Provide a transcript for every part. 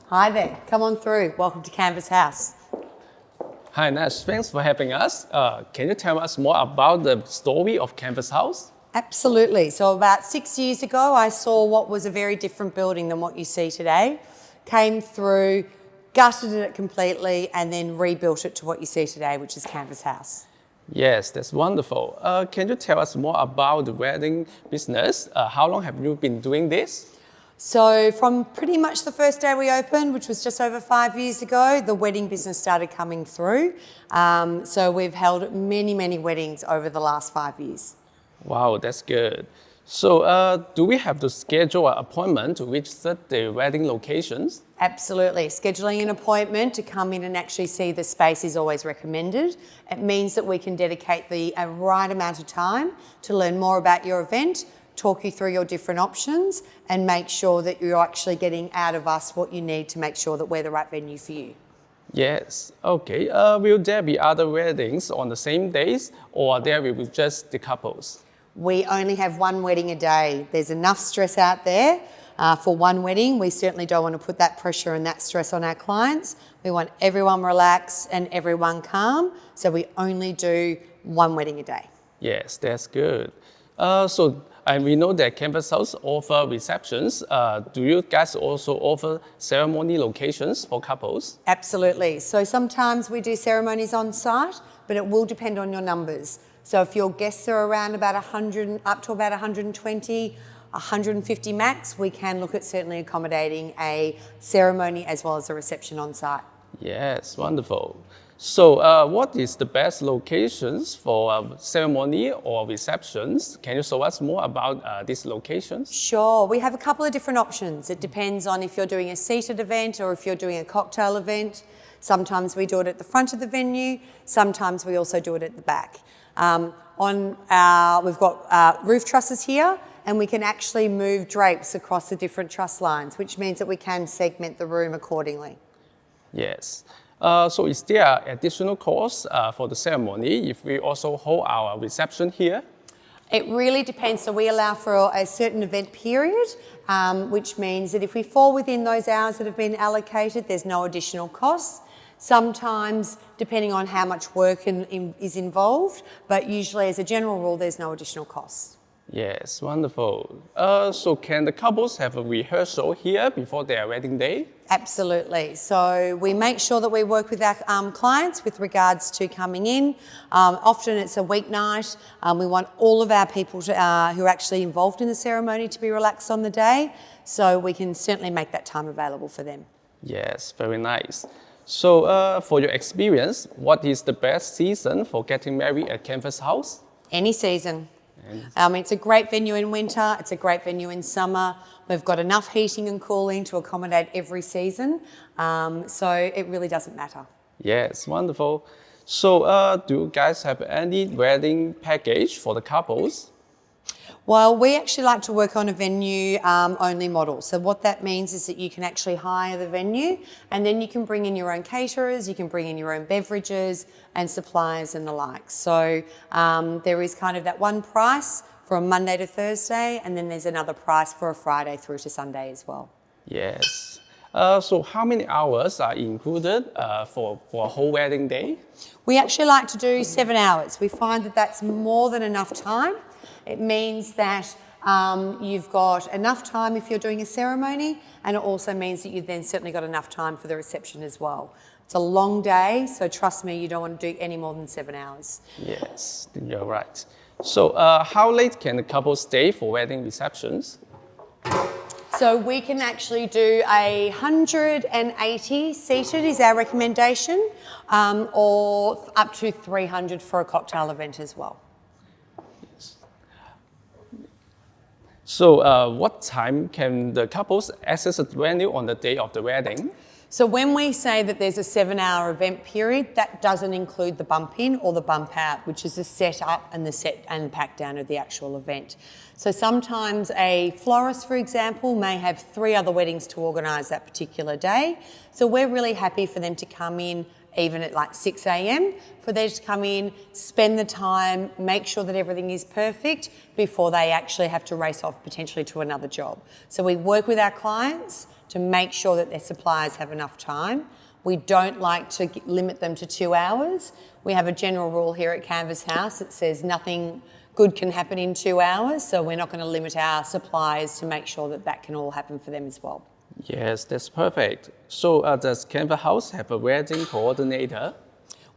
Hi there, come on through. Welcome to Canvas House. Hi Nash, thanks for having us. Can you tell us more about the story of Canvas House? Absolutely. So about 6 years ago, I saw what was a very different building than what you see today. Came through, gutted it completely, and then rebuilt it to what you see today, which is Canvas House. Yes, that's wonderful. Can you tell us more about the wedding business? How long have you been doing this? So from pretty much the first day we opened, which was just over 5 years ago, the wedding business started coming through. So we've held many, many weddings over the last 5 years. Wow, that's good. So do we have to schedule an appointment to visit the wedding locations? Absolutely. Scheduling an appointment to come in and actually see the space is always recommended. It means that we can dedicate the right amount of time to learn more about your event, talk you through your different options, and make sure that you're actually getting out of us what you need to make sure that we're the right venue for you. Yes, okay. Will there be other weddings on the same days, or there will be just the couples? We only have one wedding a day. There's enough stress out there for one wedding. We certainly don't want to put that pressure and that stress on our clients. We want everyone relaxed and everyone calm, so we only do one wedding a day. Yes, that's good. And we know that Canvas House offer receptions. Do you guys also offer ceremony locations for couples? Absolutely. So sometimes we do ceremonies on site, but it will depend on your numbers. So if your guests are around about 100, up to about 120, 150 max, we can look at certainly accommodating a ceremony as well as a reception on site. Yes, wonderful. So what is the best locations for ceremony or receptions? Can you show us more about these locations? Sure, we have a couple of different options. It depends on if you're doing a seated event or if you're doing a cocktail event. Sometimes we do it at the front of the venue, sometimes we also do it at the back. We've got roof trusses here, and we can actually move drapes across the different truss lines, which means that we can segment the room accordingly. Yes. So is there additional cost for the ceremony if we also hold our reception here? It really depends. So we allow for a certain event period, which means that if we fall within those hours that have been allocated, there's no additional costs. Sometimes, depending on how much work is involved, but usually as a general rule, there's no additional costs. Yes, wonderful. So can the couples have a rehearsal here before their wedding day? Absolutely. So we make sure that we work with our clients with regards to coming in. Often it's a weeknight. We want all of our people who are actually involved in the ceremony to be relaxed on the day, so we can certainly make that time available for them. Yes, very nice. So for your experience, what is the best season for getting married at Canvas House? Any season. It's a great venue in winter, it's a great venue in summer. We've got enough heating and cooling to accommodate every season, so it really doesn't matter. Yes, wonderful. So do you guys have any wedding package for the couples? Well, we actually like to work on a venue only model. So what that means is that you can actually hire the venue and then you can bring in your own caterers, you can bring in your own beverages and suppliers and the like. So there is kind of that one price for a Monday to Thursday, and then there's another price for a Friday through to Sunday as well. Yes. So how many hours are included for a whole wedding day? We actually like to do 7 hours. We find that that's more than enough time. It means that you've got enough time if you're doing a ceremony, and it also means that you've then certainly got enough time for the reception as well. It's a long day, so trust me, you don't want to do any more than 7 hours. Yes, you're right. So how late can the couple stay for wedding receptions? So we can actually do 180 seated is our recommendation, or up to 300 for a cocktail event as well. So what time can the couples access the venue on the day of the wedding? So when we say that there's a 7-hour event period, that doesn't include the bump in or the bump out, which is the set up and the set and pack down of the actual event. So sometimes a florist, for example, may have 3 other weddings to organise that particular day. So we're really happy for them to come in even at like 6 a.m, for them to come in, spend the time, make sure that everything is perfect before they actually have to race off potentially to another job. So we work with our clients to make sure that their suppliers have enough time. We don't like to limit them to 2 hours. We have a general rule here at Canvas House that says nothing good can happen in 2 hours, so we're not going to limit our suppliers to make sure that that can all happen for them as well. Yes, that's perfect. So does Canvas House have a wedding coordinator?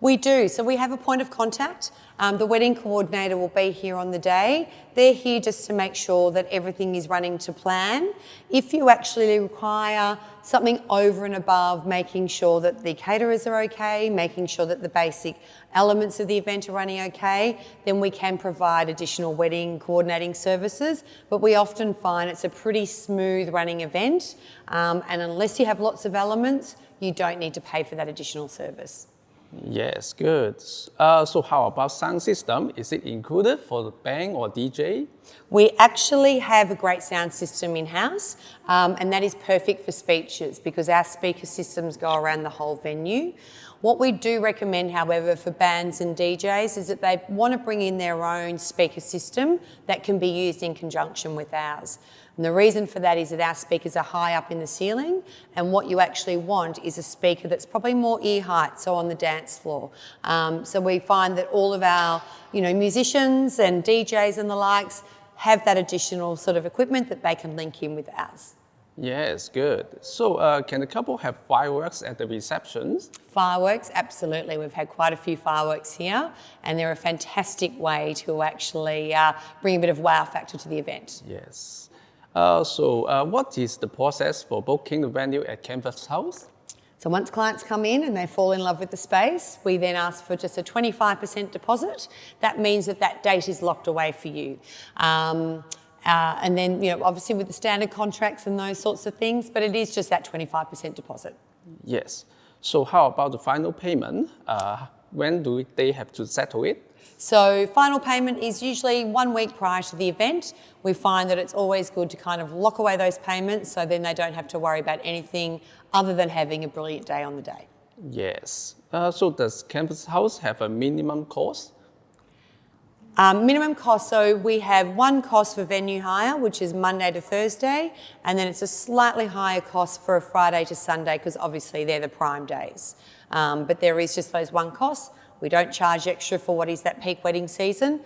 We do. So we have a point of contact. The wedding coordinator will be here on the day. They're here just to make sure that everything is running to plan. If you actually require something over and above, making sure that the caterers are okay, making sure that the basic elements of the event are running okay, then we can provide additional wedding coordinating services. But we often find it's a pretty smooth running event. And unless you have lots of elements, you don't need to pay for that additional service. Yes, good. So how about sound system? Is it included for the band or DJ? We actually have a great sound system in-house, and that is perfect for speeches because our speaker systems go around the whole venue. What we do recommend, however, for bands and DJs is that they want to bring in their own speaker system that can be used in conjunction with ours. And the reason for that is that our speakers are high up in the ceiling, and what you actually want is a speaker that's probably more ear height, so on the dance floor. So we find that all of our, musicians and DJs and the likes have that additional sort of equipment that they can link in with ours. Yes, good. So can the couple have fireworks at the receptions? Fireworks, absolutely. We've had quite a few fireworks here, and they're a fantastic way to actually bring a bit of wow factor to the event. Yes. So what is the process for booking the venue at Canvas House? So once clients come in and they fall in love with the space, we then ask for just a 25% deposit. That means that that date is locked away for you. And then, obviously with the standard contracts and those sorts of things, but it is just that 25% deposit. Yes. So how about the final payment? When do they have to settle it? So final payment is usually 1 week prior to the event. We find that it's always good to kind of lock away those payments so then they don't have to worry about anything other than having a brilliant day on the day. Yes. So does Canvas House have a minimum cost? Minimum cost, so we have one cost for venue hire, which is Monday to Thursday, and then it's a slightly higher cost for a Friday to Sunday because obviously they're the prime days. But there is just those one cost. We don't charge extra for what is that peak wedding season.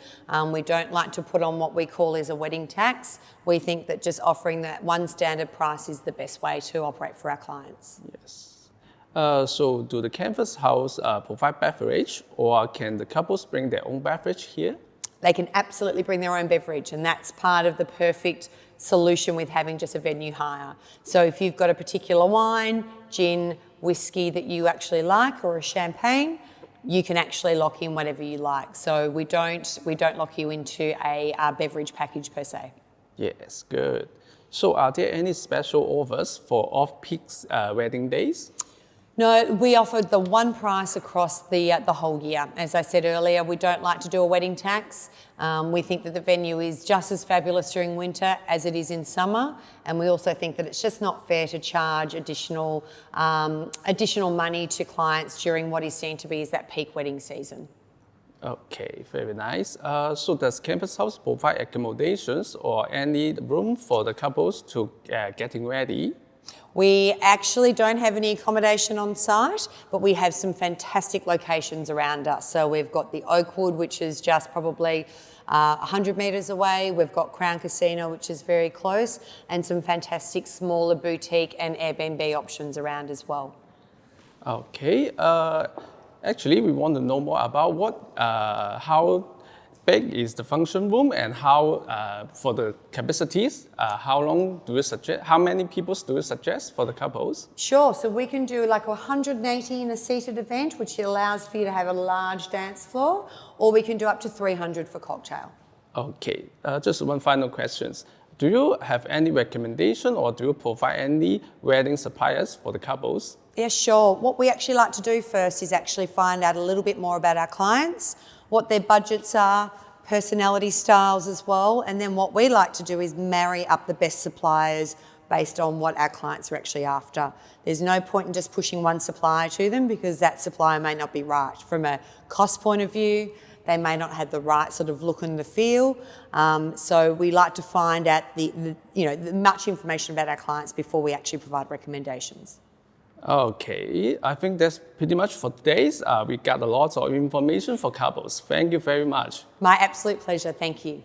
We don't like to put on what we call is a wedding tax. We think that just offering that one standard price is the best way to operate for our clients. Yes. So do the Canvas House provide beverage, or can the couples bring their own beverage here? They can absolutely bring their own beverage, and that's part of the perfect solution with having just a venue hire. So if you've got a particular wine, gin, whiskey that you actually like, or a champagne, you can actually lock in whatever you like. So we don't lock you into a beverage package per se. Yes, good. So are there any special offers for off-peak wedding days? No, we offered the one price across the whole year. As I said earlier, we don't like to do a wedding tax. We think that the venue is just as fabulous during winter as it is in summer, and we also think that it's just not fair to charge additional money to clients during what is seen to be that peak wedding season. Okay, very nice. So does Campus House provide accommodations or any room for the couples to getting ready? We actually don't have any accommodation on site, but we have some fantastic locations around us. So we've got the Oakwood, which is just probably 100 metres away. We've got Crown Casino, which is very close, and some fantastic smaller boutique and Airbnb options around as well. Okay. Actually, we want to know more about how big is the function room and how for the capacities. How many people do you suggest for the couples? Sure. So we can do like 180 in a seated event, which allows for you to have a large dance floor, or we can do up to 300 for cocktail. Okay. Just one final question. Do you have any recommendation, or do you provide any wedding suppliers for the couples? Yeah, sure. What we actually like to do first is actually find out a little bit more about our clients, what their budgets are, personality styles as well, and then what we like to do is marry up the best suppliers based on what our clients are actually after. There's no point in just pushing one supplier to them because that supplier may not be right from a cost point of view, they may not have the right sort of look and the feel. So we like to find out the much information about our clients before we actually provide recommendations. Okay, I think that's pretty much for today. We got a lot of information for couples. Thank you very much. My absolute pleasure. Thank you.